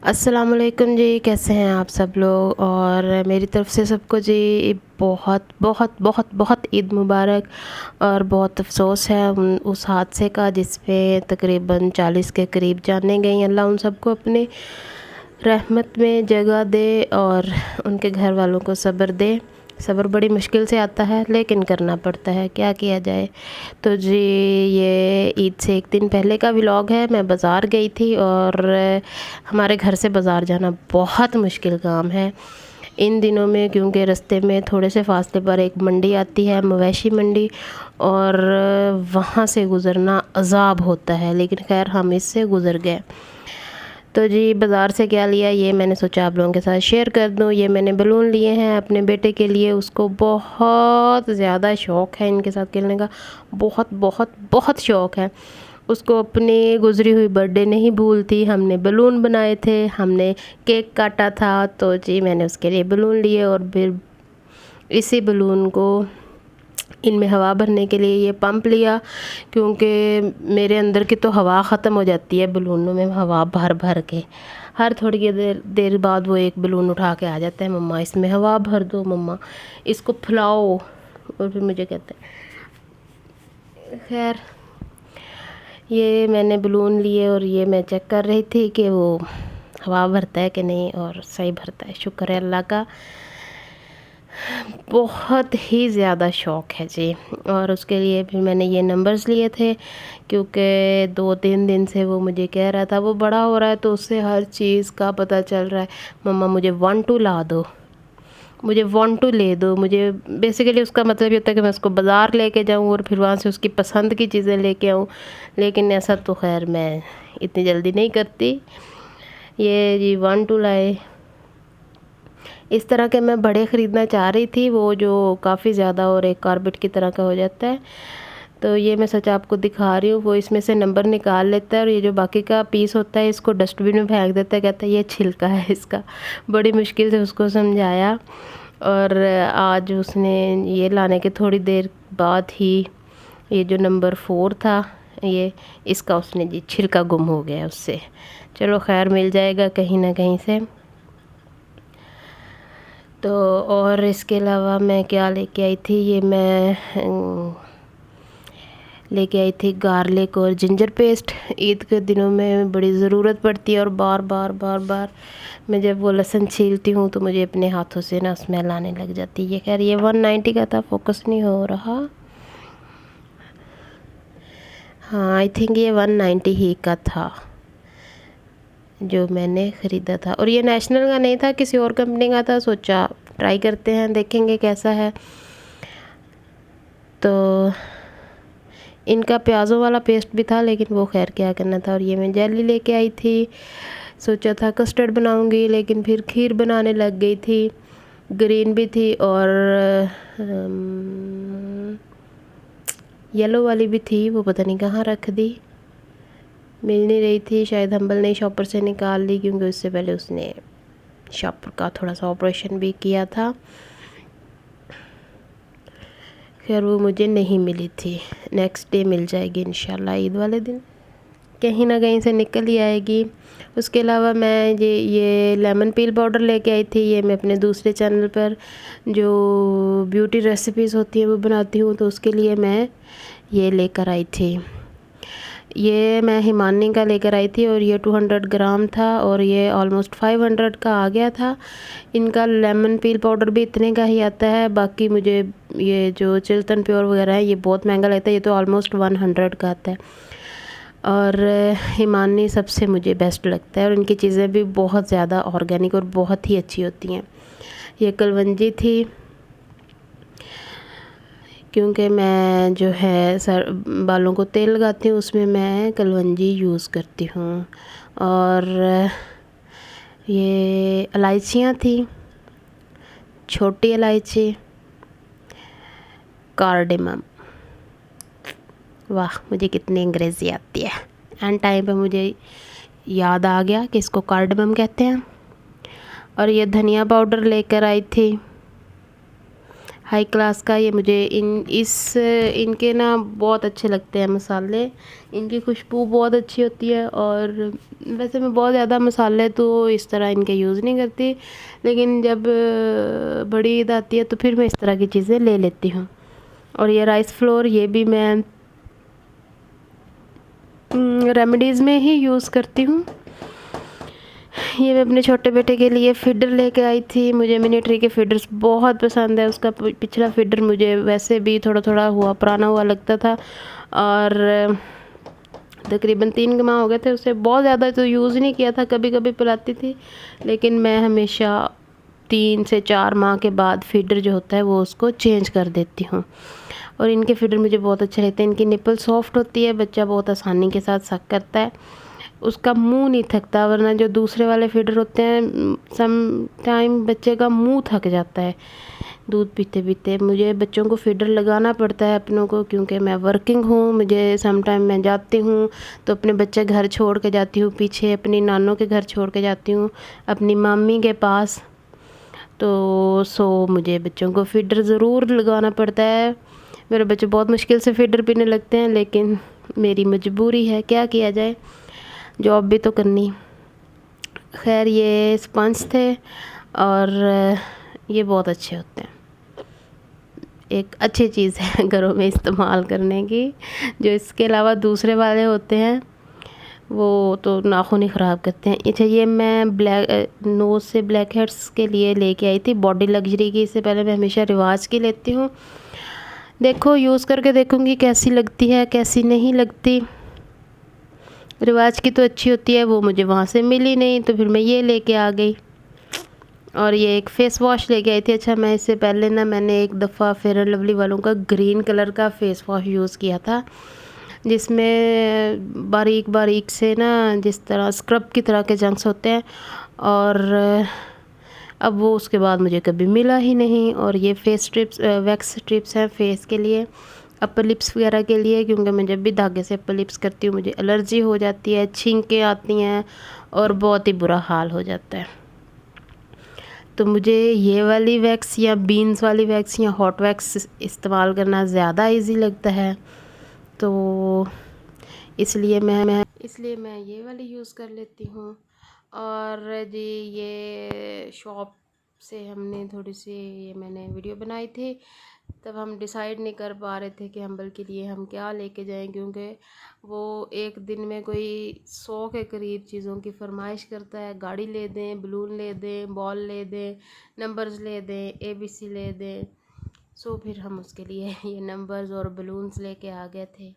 अस्सलाम वालेकुम जी, कैसे हैं आप सब लोग। और मेरी तरफ़ से सबको जी बहुत बहुत बहुत बहुत ईद मुबारक। और बहुत अफ़सोस है उस हादसे का जिस पे तकरीबन 40 के करीब जानें गई। अल्लाह उन सबको अपने रहमत में जगह दे और उनके घर वालों को सब्र दे। सब्र बड़ी मुश्किल से आता है लेकिन करना पड़ता है, क्या किया जाए। तो जी ये ईद से एक दिन पहले का व्लॉग है। मैं बाज़ार गई थी और हमारे घर से बाज़ार जाना बहुत मुश्किल काम है इन दिनों में, क्योंकि रास्ते में थोड़े से फासले पर एक मंडी आती है, मवेशी मंडी, और वहाँ से गुज़रना अज़ाब होता है। लेकिन खैर हम इससे गुज़र गए। तो जी बाज़ार से क्या लिया ये मैंने सोचा आप लोगों के साथ शेयर कर दूँ। ये मैंने बलून लिए हैं अपने बेटे के लिए, उसको बहुत ज़्यादा शौक़ है इनके साथ खेलने का, बहुत बहुत बहुत शौक़ है उसको। अपनी गुज़री हुई बर्थडे नहीं भूलती। हमने बलून बनाए थे, हमने केक काटा था, तो जी मैंने उसके लिए बलून लिए और फिर इसी बलून को इनमें हवा भरने के लिए ये पंप लिया, क्योंकि मेरे अंदर की तो हवा ख़त्म हो जाती है बलूनों में हवा भर भर के। हर थोड़ी देर बाद वो एक बलून उठा के आ जाता है, मम्मा इसमें हवा भर दो, मम्मा इसको फुलाओ, और फिर मुझे कहते हैं। खैर ये मैंने बलून लिए और ये मैं चेक कर रही थी कि वो हवा भरता है कि नहीं, और सही भरता है, शुक्र है अल्लाह का। बहुत ही ज़्यादा शौक़ है जी। और उसके लिए भी मैंने ये नंबर्स लिए थे, क्योंकि 2-3 दिन से वो मुझे कह रहा था, वो बड़ा हो रहा है तो उससे हर चीज़ का पता चल रहा है, मम्मा मुझे 1-2 ला दो, मुझे 1-2 ले दो। मुझे बेसिकली उसका मतलब ये होता है कि मैं उसको बाज़ार लेके जाऊँ और फिर वहाँ से उसकी पसंद की चीज़ें लेके आऊँ, लेकिन ऐसा तो खैर मैं इतनी जल्दी नहीं करती। ये जी 1-2 लाए। इस तरह के मैं बड़े ख़रीदना चाह रही थी, वो जो काफ़ी ज़्यादा और एक कारपेट की तरह का हो जाता है। तो ये मैं सच आपको दिखा रही हूँ। वो इसमें से नंबर निकाल लेता है और ये जो बाकी का पीस होता है इसको डस्टबिन में फेंक देता है, कहता है ये छिलका है इसका। बड़ी मुश्किल से उसको समझाया, और आज उसने ये लाने के थोड़ी देर बाद ही ये जो नंबर 4 था ये इसका उसने जी छिलका गुम हो गया उससे। चलो खैर मिल जाएगा कहीं ना कहीं से। तो और इसके अलावा मैं क्या लेके आई थी, ये मैं लेके आई थी गार्लिक और जिंजर पेस्ट। ईद के दिनों में बड़ी ज़रूरत पड़ती है और बार बार मैं जब वो लहसुन छीलती हूँ तो मुझे अपने हाथों से ना स्मेल आने लग जाती है। ये खैर ये 190 का था, फोकस नहीं हो रहा। हाँ आई थिंक ये 190 ही का था जो मैंने ख़रीदा था, और ये नेशनल का नहीं था, किसी और कंपनी का था। सोचा ट्राई करते हैं, देखेंगे कैसा है। तो इनका प्याज़ों वाला पेस्ट भी था, लेकिन वो खैर क्या करना था। और ये मैं जेली लेके आई थी, सोचा था कस्टर्ड बनाऊंगी, लेकिन फिर खीर बनाने लग गई थी। ग्रीन भी थी और येलो वाली भी थी, वो पता नहीं कहाँ रख दी, मिल नहीं रही थी। शायद हम्बल ने शॉपर से निकाल ली, क्योंकि उससे पहले उसने शॉपर का थोड़ा सा ऑपरेशन भी किया था। खैर वो मुझे नहीं मिली थी, नेक्स्ट डे मिल जाएगी इंशाल्लाह, ईद वाले दिन कहीं ना कहीं से निकल ही आएगी। उसके अलावा मैं ये लेमन पील पाउडर लेके आई थी। ये मैं अपने दूसरे चैनल पर जो ब्यूटी रेसिपीज़ होती हैं वो बनाती हूँ, तो उसके लिए मैं ये लेकर आई थी। ये मैं हिमानी का लेकर आई थी और ये 200 ग्राम था, और ये ऑलमोस्ट 500 का आ गया था। इनका लेमन पील पाउडर भी इतने का ही आता है। बाकी मुझे ये जो चिल्तन प्योर वगैरह है ये बहुत महंगा लगता है, ये तो ऑलमोस्ट 100 का आता है। और हिमानी सबसे मुझे बेस्ट लगता है, और इनकी चीज़ें भी बहुत ज़्यादा ऑर्गेनिक और बहुत ही अच्छी होती हैं। ये कलवंजी थी, क्योंकि मैं जो है सर बालों को तेल लगाती हूँ उसमें मैं कलवंजी यूज़ करती हूँ। और ये इलायचियाँ थी, छोटी इलायची, कार्डेमम। वाह मुझे कितनी अंग्रेज़ी आती है। एंड टाइम पे मुझे याद आ गया कि इसको कार्डेमम कहते हैं। और ये धनिया पाउडर लेकर आई थी, हाई क्लास का। ये मुझे इनके ना बहुत अच्छे लगते हैं मसाले। इनकी खुशबू बहुत अच्छी होती है। और वैसे मैं बहुत ज़्यादा मसाले तो इस तरह इनके यूज़ नहीं करती, लेकिन जब बड़ी ईद आती है तो फिर मैं इस तरह की चीज़ें ले लेती हूँ। और ये राइस फ्लोर, ये भी मैं रेमेडीज़ में ही यूज़ करती हूँ। ये मैं अपने छोटे बेटे के लिए फीडर लेके आई थी। मुझे मिनिट्री के फीडर्स बहुत पसंद है। उसका पिछला फीडर मुझे वैसे भी थोड़ा थोड़ा पुराना हुआ लगता था, और तकरीबन 3 माह हो गए थे। उसे बहुत ज़्यादा तो यूज़ नहीं किया था, कभी कभी पिलाती थी, लेकिन मैं हमेशा 3 से 4 माह के बाद फीडर जो होता है वो उसको चेंज कर देती हूँ। और इनके फीडर मुझे बहुत अच्छे लगते हैं। इनकी निपल सॉफ्ट होती है, बच्चा बहुत आसानी के साथ सक करता है, उसका मुंह नहीं थकता। वरना जो दूसरे वाले फीडर होते हैं, सम टाइम बच्चे का मुंह थक जाता है दूध पीते पीते। मुझे बच्चों को फीडर लगाना पड़ता है अपनों को, क्योंकि मैं वर्किंग हूँ। मुझे सम टाइम मैं जाती हूँ तो अपने बच्चे घर छोड़ के जाती हूँ, पीछे अपनी नानों के घर छोड़ के जाती हूँ, अपनी मम्मी के पास। तो मुझे बच्चों को फीडर ज़रूर लगाना पड़ता है। मेरे बच्चे बहुत मुश्किल से फीडर पीने लगते हैं, लेकिन मेरी मजबूरी है, क्या किया जाए, जॉब भी तो करनी। खैर, ये स्पंज थे और ये बहुत अच्छे होते हैं। एक अच्छी चीज़ है घरों में इस्तेमाल करने की। जो इसके अलावा दूसरे वाले होते हैं वो तो नाखून ही ख़राब करते हैं। अच्छा, ये मैं ब्लैक नोज़ से ब्लैक हेड्स के लिए लेके आई थी, बॉडी लग्जरी की। इससे पहले मैं हमेशा रिवाज की लेती हूँ। देखो, यूज़ करके देखूँगी कैसी लगती है कैसी नहीं लगती। रिवाज की तो अच्छी होती है, वो मुझे वहाँ से मिली नहीं, तो फिर मैं ये लेके आ गई। और ये एक फ़ेस वॉश लेके आई थी। अच्छा, मैं इससे पहले ना मैंने एक दफ़ा फेयर एंड लवली वालों का ग्रीन कलर का फ़ेस वॉश यूज़ किया था, जिसमें बारीक बारीक से ना जिस तरह स्क्रब की तरह के जंक्स होते हैं। और अब वो उसके बाद मुझे कभी मिला ही नहीं। और ये फेस स्ट्रिप्स, वैक्स स्ट्रिप्स हैं फेस के लिए, अपर लिप्स वगैरह के लिए, क्योंकि मैं जब भी धागे से अपर लिप्स करती हूँ मुझे एलर्जी हो जाती है, छींकें आती हैं और बहुत ही बुरा हाल हो जाता है। तो मुझे ये वाली वैक्स या बीन्स वाली वैक्स या हॉट वैक्स इस्तेमाल करना ज़्यादा इजी लगता है, तो इसलिए मैं ये वाली यूज़ कर लेती हूँ। और जी, ये शॉप से हमने थोड़ी सी ये मैंने वीडियो बनाई थी, तब हम डिसाइड नहीं कर पा रहे थे कि हम के लिए हम क्या लेके जाएं, क्योंकि वो एक दिन में कोई 100 के करीब चीज़ों की फरमाइश करता है। गाड़ी ले दें, बलून ले दें, बॉल ले दें, नंबर्स ले दें, ABC ले दें। फिर हम उसके लिए ये नंबर्स और बलून्स लेके आ गए थे,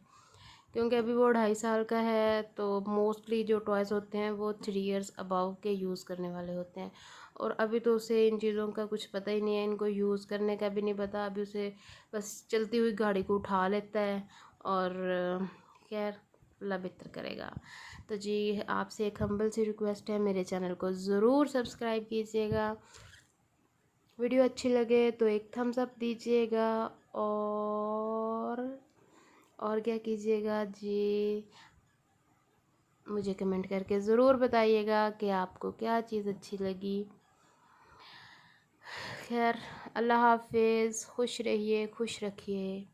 क्योंकि अभी वो 2.5 साल का है। तो मोस्टली जो टॉयज़ होते हैं वो 3 इयर्स अबव के यूज़ करने वाले होते हैं। और अभी तो उसे इन चीज़ों का कुछ पता ही नहीं है, इनको यूज़ करने का भी नहीं पता। अभी उसे बस चलती हुई गाड़ी को उठा लेता है। और खैर, अल्लाह बेहतर करेगा। तो जी, आपसे एक हम्बल सी रिक्वेस्ट है, मेरे चैनल को ज़रूर सब्सक्राइब कीजिएगा। वीडियो अच्छी लगे तो एक थम्स अप दीजिएगा। और क्या कीजिएगा जी, मुझे कमेंट करके ज़रूर बताइएगा कि आपको क्या चीज़ अच्छी लगी। खैर, अल्लाह हाफिज़, खुश रहिए, खुश रखिए।